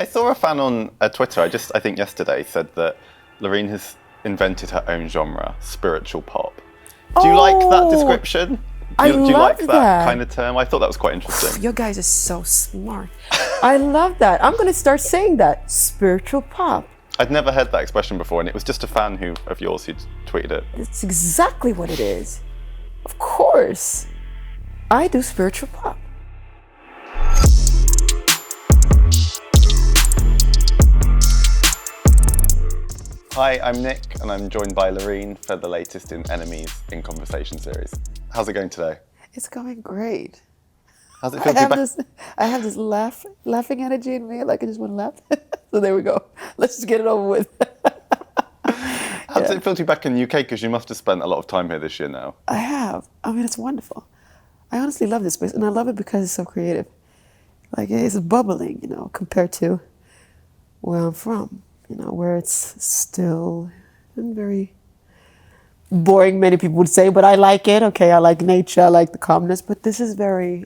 I saw a fan on Twitter, I think yesterday, said that Loreen has invented her own genre, spiritual pop. Do you like that Oh, description? I Do you like love that kind that. of term? I thought that was quite interesting. You guys are so smart. I love that. I'm gonna start saying that. Spiritual pop. I'd never heard that expression before, and it was just a fan of yours who tweeted it. It's exactly what it is. Of course. I do spiritual pop. Hi, I'm Nick, and I'm joined by Loreen for the latest in Enemies in Conversation series. How's it going today? It's going great. How's it I feel to be have back? this laughing energy in me, like I just want to laugh. So there we go. Let's just get it over with. How does it feel to be back in the UK? Because you must have spent a lot of time here this year now. I have. I mean, it's wonderful. I honestly love this place, and I love it because it's so creative. Like it's bubbling, compared to where I'm from, where it's still and very boring, many people would say, but I like it. Okay, I like nature, I like the calmness, but this is very,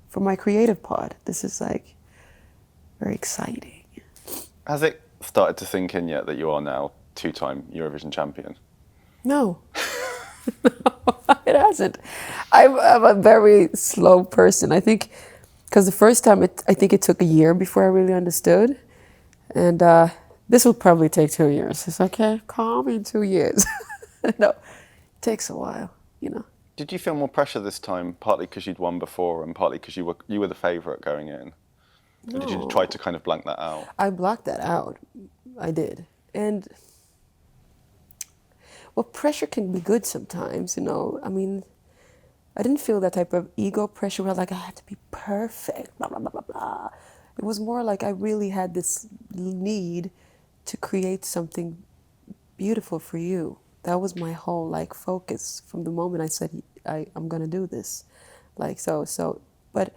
for my creative part, this is like very exciting. Has it started to sink in yet that you are now two-time Eurovision champion? No. It hasn't. I'm a very slow person. I think because the first time, I think it took a year before I really understood. And this will probably take 2 years. It's like, okay, calm in 2 years. No, it takes a while, Did you feel more pressure this time, partly because you'd won before and partly because you were the favourite going in? No. Or did you try to kind of blank that out? I blocked that out. I did. And, well, pressure can be good sometimes, I mean, I didn't feel that type of ego pressure where like I had to be perfect, blah, blah, blah, blah, blah. It was more like I really had this need to create something beautiful for you. That was my whole like focus from the moment I said I'm gonna do this, like so. But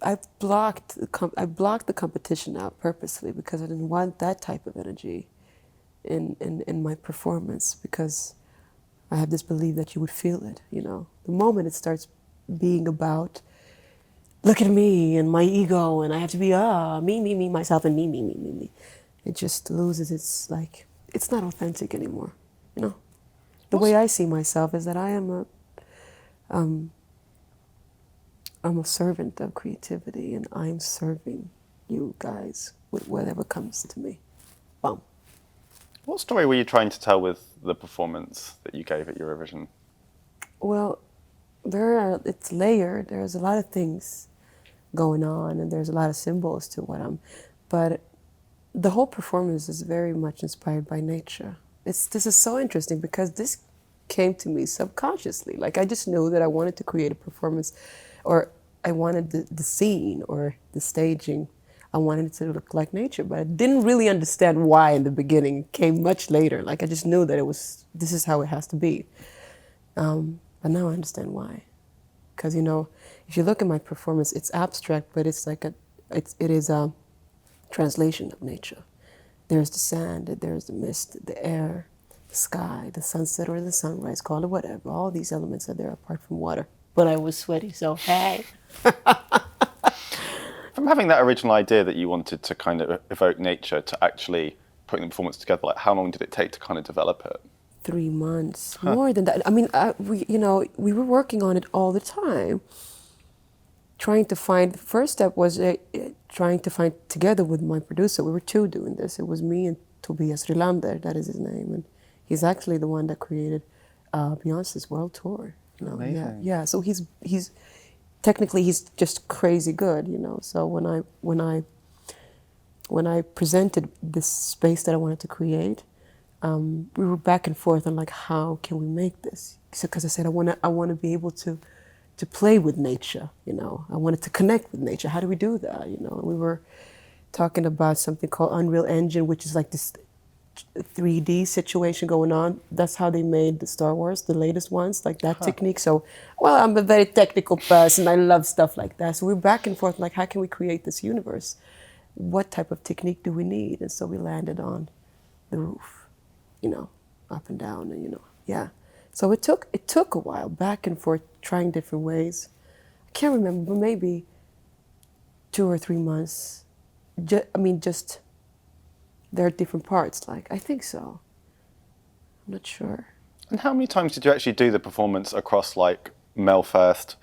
I blocked the competition out purposely because I didn't want that type of energy in my performance, because I have this belief that you would feel it. The moment it starts being about look at me and my ego and I have to be me, myself, and me. It just loses its like, it's not authentic anymore. The way I see myself is that I'm a servant of creativity, and I'm serving you guys with whatever comes to me. Bum. What story were you trying to tell with the performance that you gave at Eurovision? Well, it's layered. There's a lot of things going on, and there's a lot of symbols to but the whole performance is very much inspired by nature. This is so interesting because this came to me subconsciously. Like I just knew that I wanted to create a performance, or I wanted the scene or the staging, I wanted it to look like nature, but I didn't really understand why in the beginning. It came much later. Like I just knew that this is how it has to be. But now I understand why. Because, if you look at my performance, it's abstract, but it's like it is a translation of nature. There's the sand, there's the mist, the air, the sky, the sunset or the sunrise, call it whatever. All these elements are there apart from water. But I was sweaty, so hey. From having that original idea that you wanted to kind of evoke nature to actually putting the performance together, like how long did it take to kind of develop it? 3 months, more than that. I mean, we were working on it all the time. The first step was trying to find together with my producer. We were two doing this. It was me and Tobias Rylander, that is his name. And he's actually the one that created Beyonce's world tour. Amazing. Yeah. So he's technically he's just crazy good, So when I presented this space that I wanted to create, we were back and forth on like, how can we make this? Because I said I want to be able to play with nature, I wanted to connect with nature. How do we do that? We were talking about something called Unreal Engine, which is like this 3D situation going on. That's how they made the Star Wars, the latest ones, like that technique. So, well, I'm a very technical person. I love stuff like that. So we're back and forth, like, how can we create this universe? What type of technique do we need? And so we landed on the roof, up and down, and yeah. So it took a while, back and forth, trying different ways. I can't remember, but maybe 2 or 3 months just there are different parts. Like I think so. I'm not sure. And how many times did you actually do the performance across like Melfest,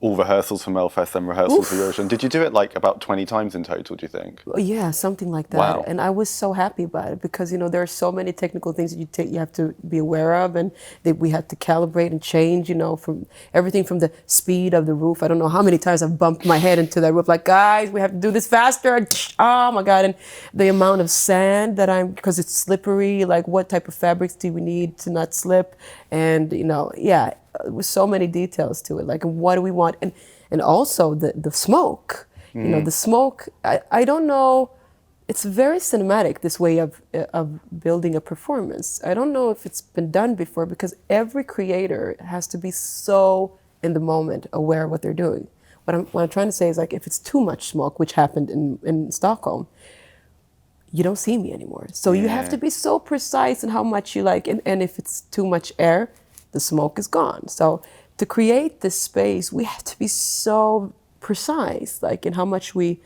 all rehearsals for Melfest, then rehearsals for Eurovision? Did you do it like about 20 times in total, do you think? Yeah, something like that. Wow. And I was so happy about it because, there are so many technical things that you have to be aware of, and that we had to calibrate and change, from everything from the speed of the roof. I don't know how many times I've bumped my head into that roof, like, guys, we have to do this faster. Oh my God. And the amount of sand that because it's slippery, like what type of fabrics do we need to not slip? And, yeah, with so many details to it, like what do we want? And also the smoke. The smoke, I don't know, it's very cinematic, this way of building a performance. I don't know if it's been done before because every creator has to be so in the moment, aware of what they're doing. What I'm trying to say is, like, if it's too much smoke, which happened in Stockholm, you don't see me anymore. So you have to be so precise in how much you like, and if it's too much air, the smoke is gone. So to create this space, we have to be so precise, like in how much we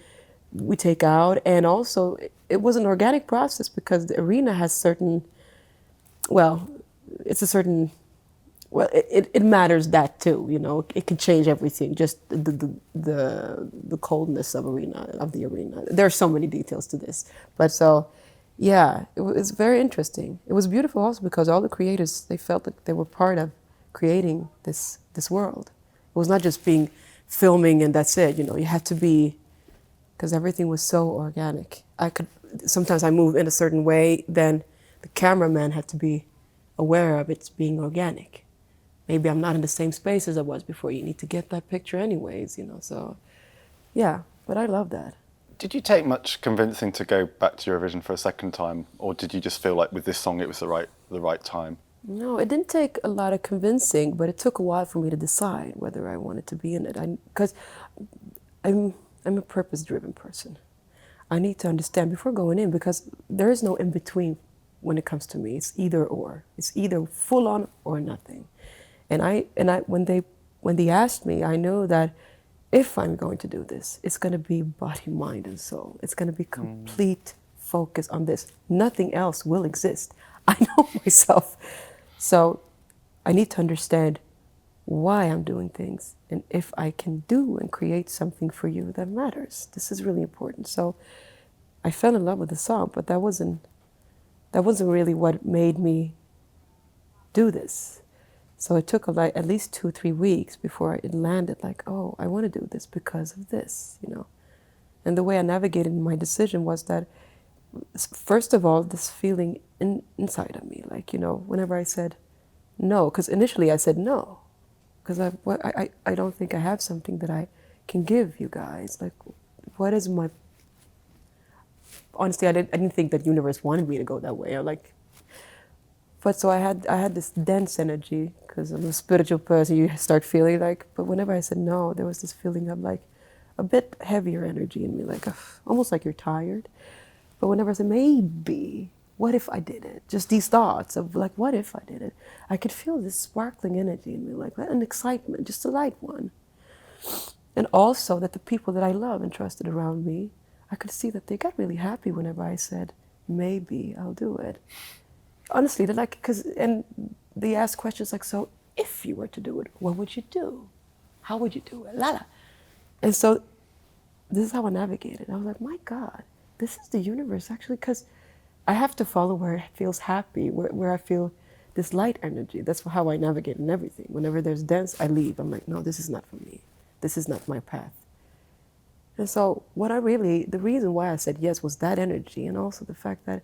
take out. And also it was an organic process because the arena has it matters that too, it can change everything, just the coldness of the arena. There are so many details to this, but so yeah, it was very interesting. It was beautiful also because all the creators, they felt like they were part of creating this world. It was not just being filming and that's it, you had to be, because everything was so organic. Sometimes I move in a certain way, then the cameraman had to be aware of it being organic. Maybe I'm not in the same space as I was before. You need to get that picture anyways, so yeah, but I love that. Did you take much convincing to go back to Eurovision for a second time, or did you just feel like with this song it was the right time? No, it didn't take a lot of convincing, but it took a while for me to decide whether I wanted to be in it. Because I'm a purpose-driven person. I need to understand before going in, because there is no in-between when it comes to me. It's either or. It's either full on or nothing. And when they asked me, I know that if I'm going to do this, it's going to be body, mind, and soul. It's going to be complete focus on this. Nothing else will exist. I know myself. So I need to understand why I'm doing things and if I can do and create something for you that matters. This is really important. So I fell in love with the song, but that wasn't really what made me do this. So it took at least 2-3 weeks before it landed, like, oh, I want to do this because of this, And the way I navigated my decision was that, first of all, this feeling inside of me, like, whenever I said no, because initially I said no, because I don't think I have something that I can give you guys. Like, what is my... Honestly, I didn't think that universe wanted me to go that way. But so I had this dense energy, because I'm a spiritual person, you start feeling like, but whenever I said no, there was this feeling of like a bit heavier energy in me, like almost like you're tired. But whenever I said maybe, what if I did it? Just these thoughts of like, what if I did it? I could feel this sparkling energy in me, like an excitement, just a light one. And also that the people that I love and trusted around me, I could see that they got really happy whenever I said, maybe I'll do it. Honestly, they're like, and they ask questions like, so if you were to do it, what would you do? How would you do it? La. And so this is how I navigated. I was like, my God, this is the universe actually, because I have to follow where it feels happy, where I feel this light energy. That's how I navigate in everything. Whenever there's dense, I leave. I'm like, no, this is not for me. This is not my path. And so the reason why I said yes was that energy, and also the fact that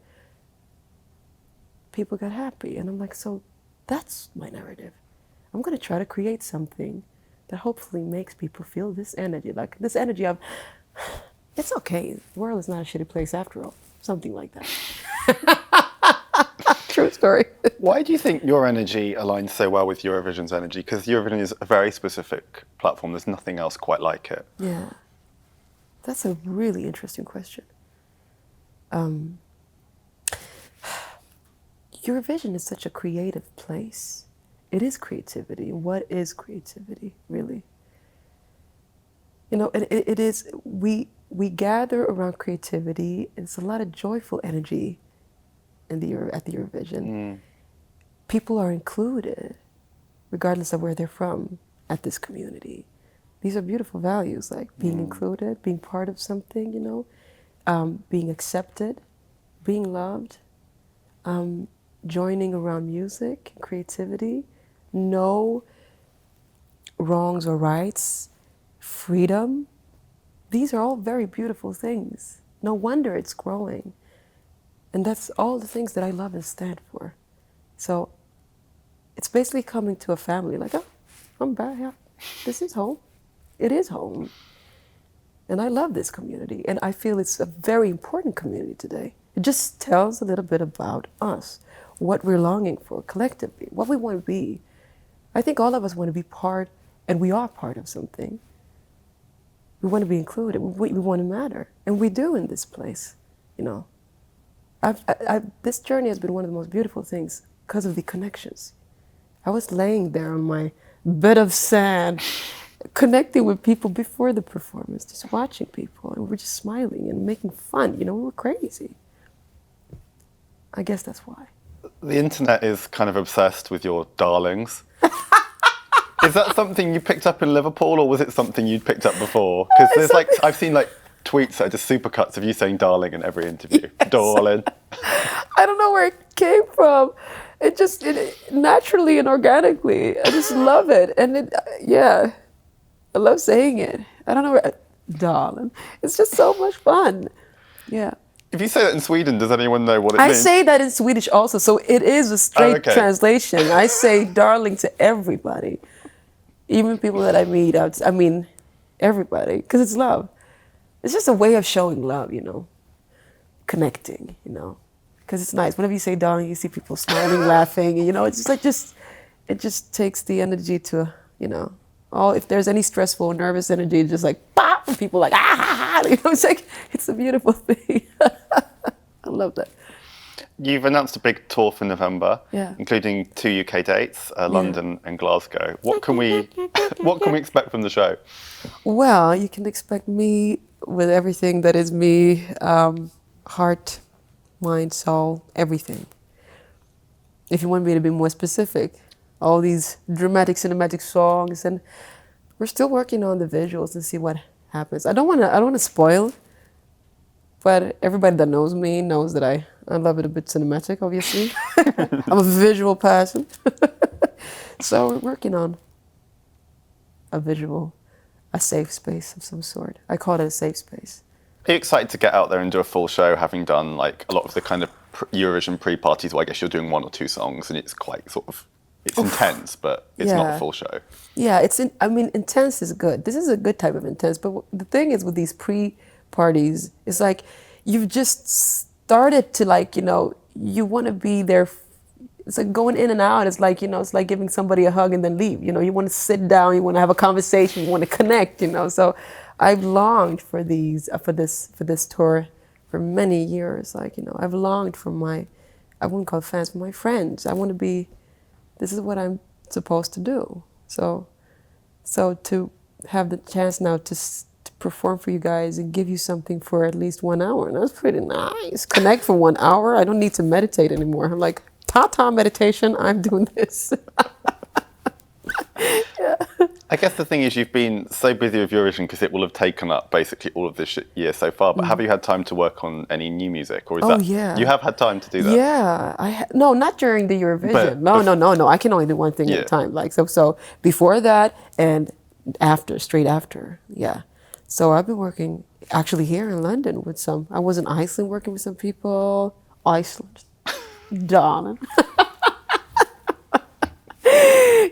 people got happy. And I'm like, so that's my narrative. I'm going to try to create something that hopefully makes people feel this energy, like this energy of, it's okay, the world is not a shitty place after all. Something like that. True story. Why do you think your energy aligns so well with Eurovision's energy? Because Eurovision is a very specific platform. There's nothing else quite like it. Yeah. That's a really interesting question. Eurovision is such a creative place. It is creativity. What is creativity, really? And it is, we gather around creativity. It's a lot of joyful energy at the Eurovision. People are included, regardless of where they're from, at this community. These are beautiful values, like being included, being part of something, being accepted, being loved, joining around music, creativity, no wrongs or rights, freedom. These are all very beautiful things. No wonder it's growing. And that's all the things that I love and stand for. So it's basically coming to a family, like, oh, I'm back, yeah, this is home. It is home. And I love this community. And I feel it's a very important community today. It just tells a little bit about us, what we're longing for collectively, what we want to be. I think all of us want to be part, and we are part of something. We want to be included. We want to matter. And we do in this place, This journey has been one of the most beautiful things because of the connections. I was laying there on my bed of sand, connecting with people before the performance, just watching people, and we're just smiling and making fun. We were crazy. I guess that's why. The internet is kind of obsessed with your darlings. Is that something you picked up in Liverpool, or was it something you'd picked up before? Because there's I've seen tweets that are just supercuts of you saying darling in every interview. Yes. Darling. I don't know where it came from. It just naturally and organically. I just love it. And I love saying it. I don't know where, darling. It's just so much fun. Yeah. If you say that in Sweden, does anyone know what it means? I say that in Swedish also, so it is a straight translation. I say darling to everybody. Even people that I meet, everybody, because it's love. It's just a way of showing love, connecting, because it's nice. Whenever you say darling, you see people smiling, laughing, it's just it just takes the energy to, if there's any stressful, nervous energy, it's just pop, and people it's a beautiful thing. I love that. You've announced a big tour for November, yeah, including 2 UK dates, London and Glasgow. What can we expect from the show? Well, you can expect me with everything that is me, heart, mind, soul, everything. If you want me to be more specific, all these dramatic, cinematic songs, and we're still working on the visuals and see what happens. I don't want to spoil, but everybody that knows me knows that I love it a bit cinematic, obviously. I'm a visual person. So we're working on a safe space of some sort. I call it a safe space. Are you excited to get out there and do a full show, having done a lot of the kind of Eurovision pre-parties where I guess you're doing 1 or 2 songs and it's quite it's intense, but it's not a full show. Yeah, intense is good. This is a good type of intense, but the thing is with these pre-parties, it's you've just started to you want to be there. It's like going in and out. It's it's like giving somebody a hug and then leave. You want to sit down, you want to have a conversation, you want to connect. So I've longed for this tour for many years. I've longed for I wouldn't call fans, but my friends. I want to be. This is what I'm supposed to do. So to have the chance now to perform for you guys and give you something for at least 1 hour, and that's pretty nice. Connect for 1 hour. I don't need to meditate anymore. I'm like, ta-ta meditation, I'm doing this. Yeah. I guess the thing is you've been so busy with Eurovision because it will have taken up basically all of this year so far, but have you had time to work on any new music? Or is you have had time to do that? Yeah, no, not during the Eurovision. No, I can only do one thing at a time. So before that and straight after, yeah. So I've been working actually here in London with I was in Iceland working with some people. Iceland, darling.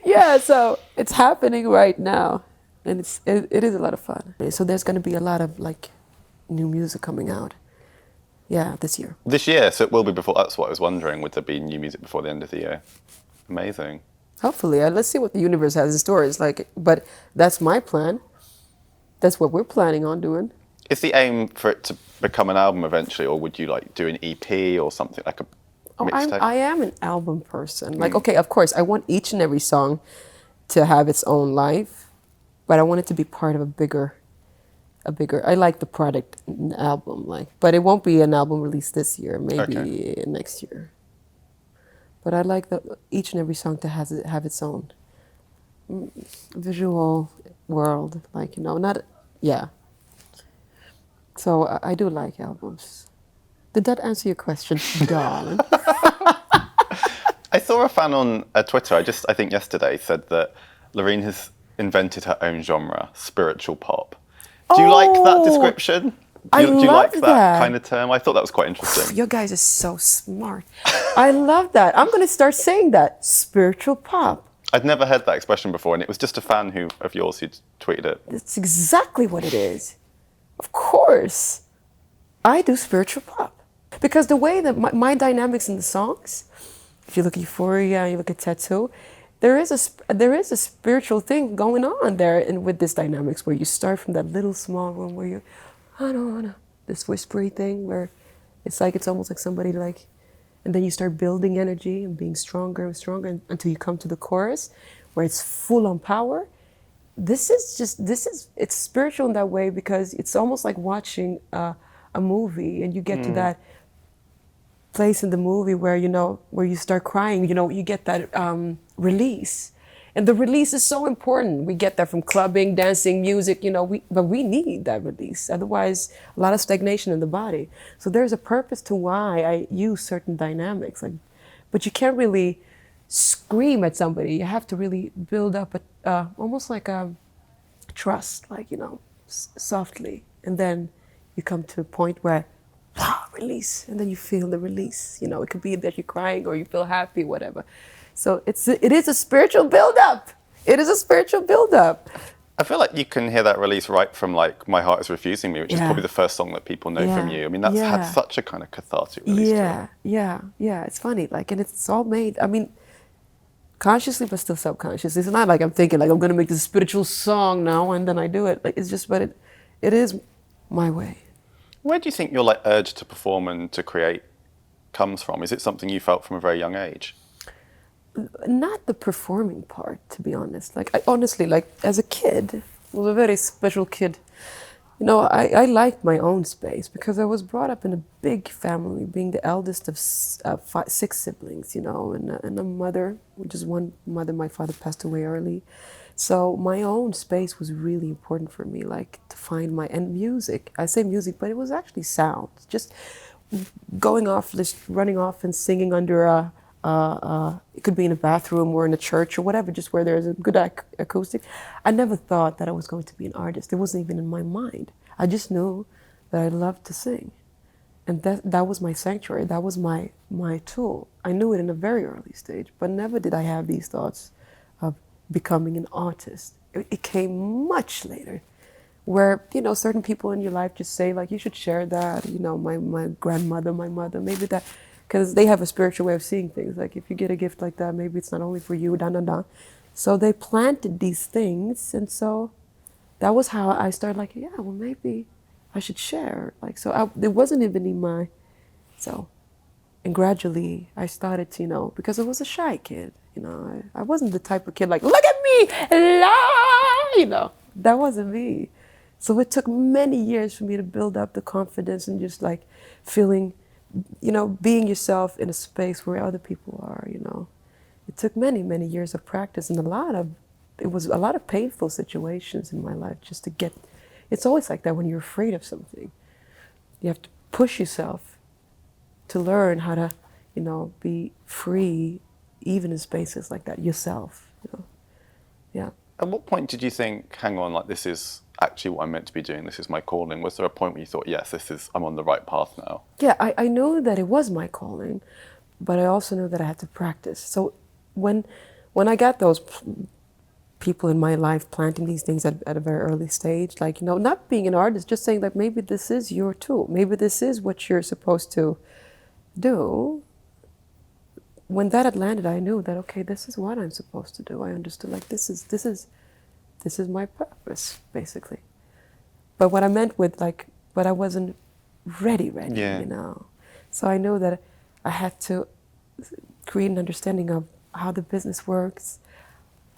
Yeah, so it's happening right now, and it is a lot of fun. So there's going to be a lot of new music coming out. Yeah, this year. This year, so it will be before. That's what I was wondering. Would there be new music before the end of the year? Amazing. Hopefully, let's see what the universe has in store. But that's my plan. That's what we're planning on doing. Is the aim for it to become an album eventually, or would you do an EP or something like a mixtape? I am an album person. Okay, of course, I want each and every song to have its own life, but I want it to be part of a a bigger. I like the product album, like, but it won't be an album released this year. Maybe Okay. next year. But I like each and every song to have its own visual world, like not yeah. So I do like albums. Did that answer your question, darling? I saw a fan on Twitter, I think yesterday, said that Loreen has invented her own genre, spiritual pop. Do you like that Oh, description? I Do you love like that kind that. of term? I thought that was quite interesting. You guys are so smart. I love that. I'm gonna start saying that. Spiritual pop. I'd never heard that expression before, and it was just a fan of yours who tweeted it. That's exactly what it is. Of course. I do spiritual pop. Because the way that my dynamics in the songs, if you look at Euphoria, you look at Tattoo, there is a spiritual thing going on there with this dynamics where you start from that little small room where you, I don't wanna, this whispery thing where it's almost like somebody like, and then you start building energy and being stronger and stronger until you come to the chorus where it's full on power. It's spiritual in that way because it's almost like watching a movie and you get to that place in the movie where where you start crying, you get that release, and the release is so important. We get that from clubbing, dancing, music, but we need that release, otherwise a lot of stagnation in the body. So there's a purpose to why I use certain dynamics, like, but you can't really scream at somebody. You have to really build up almost like a trust, like softly, and then you come to a point where release, and then you feel the release. It could be that you're crying or you feel happy, whatever. So it is a spiritual build-up. It is a spiritual build-up. I feel like you can hear that release right from like My Heart Is Refusing Me, which is Yeah. probably the first song that people know from Yeah. you. I mean, that's had Yeah. such a kind of cathartic release to it. Yeah. It's funny, like, and it's all made. I mean, consciously, but still subconsciously. It's not like I'm thinking like I'm gonna make this spiritual song now and then I do it. Like it's just, but it is my way. Where do you think your like urge to perform and to create comes from? Is it something you felt from a very young age? Not the performing part, to be honest. Like I honestly, like as a kid, was a very special kid. I liked my own space because I was brought up in a big family, being the eldest of six siblings, and a mother, which is one mother. My father passed away early. So my own space was really important for me, like to find and music. I say music, but it was actually sound. Just going off, just running off and singing under it could be in a bathroom or in a church or whatever, just where there's a good acoustic. I never thought that I was going to be an artist. It wasn't even in my mind. I just knew that I loved to sing. And that was my sanctuary. That was my tool. I knew it in a very early stage, but never did I have these thoughts of becoming an artist. It came much later, where certain people in your life just say like you should share that. My grandmother, my mother, maybe that, because they have a spiritual way of seeing things. Like if you get a gift like that, maybe it's not only for you. So they planted these things, and so that was how I started. Like, yeah, well, maybe I should share. Like, so it wasn't even in my so. And gradually, I started to, because I was a shy kid, I wasn't the type of kid like, look at me, la, that wasn't me. So it took many years for me to build up the confidence and just like feeling, being yourself in a space where other people are, It took many, many years of practice and it was a lot of painful situations in my life just to get, it's always like that when you're afraid of something. You have to push yourself to learn how to, be free, even in spaces like that, yourself. Yeah. At what point did you think, hang on, like this is actually what I'm meant to be doing, this is my calling? Was there a point where you thought, yes, I'm on the right path now? Yeah, I knew that it was my calling, but I also knew that I had to practice. So when I got those people in my life planting these things at a very early stage, like, not being an artist, just saying like, maybe this is your tool, maybe this is what you're supposed to do. When that had landed, I knew that, okay, this is what I'm supposed to do. I understood, like, this is my purpose, basically. But what I meant with, like, but I wasn't ready, Yeah. So I knew that I had to create an understanding of how the business works,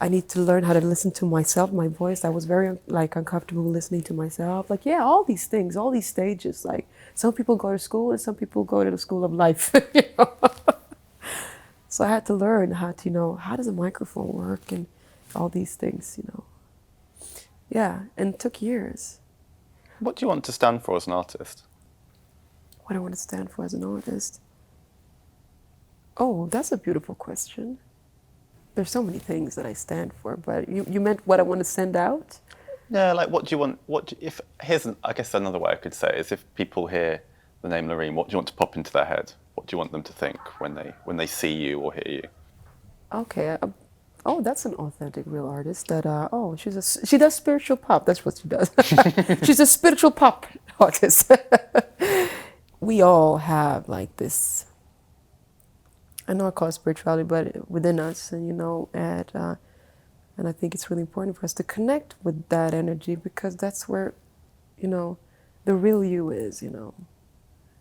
I need to learn how to listen to myself, my voice. I was very like uncomfortable listening to myself. Like, yeah, all these things, all these stages. Like, some people go to school and some people go to the school of life. You know? So I had to learn how to, how does a microphone work and all these things. Yeah, and it took years. What do you want to stand for as an artist? What I want to stand for as an artist? Oh, that's a beautiful question. There's so many things that I stand for, but you meant what I want to send out? Yeah, like what do you want? I guess another way I could say it is if people hear the name Loreen, what do you want to pop into their head? What do you want them to think when they see you or hear you? Okay. That's an authentic, real artist. That she does spiritual pop. That's what she does. She's a spiritual pop artist. We all have like this. I know I call it spirituality, but within us, and and I think it's really important for us to connect with that energy because that's where, the real you is.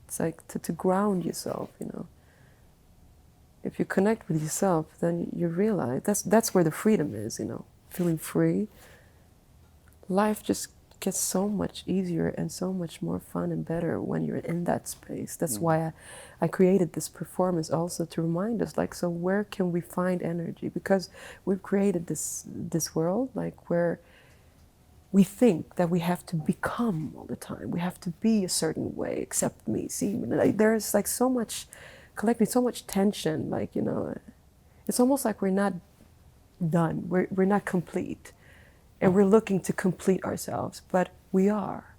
It's like to ground yourself. If you connect with yourself, then you realize that's where the freedom is. Feeling free. Life just gets so much easier and so much more fun and better when you're in that space. That's why I created this performance also to remind us, like, so where can we find energy? Because we've created this world, like, where we think that we have to become all the time. We have to be a certain way, accept me, see me. Like, there's like so much collecting, so much tension. Like, it's almost like we're not done. We're not complete. And we're looking to complete ourselves, but we are.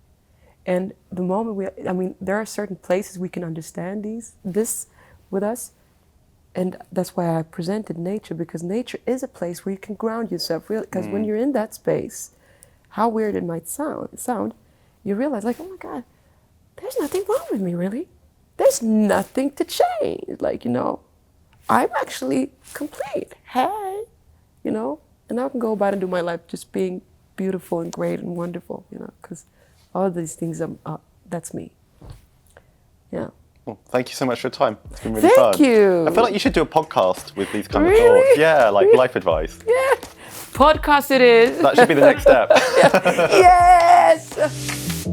And the moment there are certain places we can understand this with us. And that's why I presented nature, because nature is a place where you can ground yourself. Really, because when you're in that space, how weird it might sound, you realize, like, oh my God, there's nothing wrong with me, really. There's nothing to change. Like, I'm actually complete. Hey, and now I can go about and do my life just being beautiful and great and wonderful, because all of these things, that's me. Yeah. Well, thank you so much for your time. It's been really fun. Thank you. I feel like you should do a podcast with these kind of Really? thoughts. Yeah, like life advice. Yeah. Podcast it is. That should be the next step. Yes.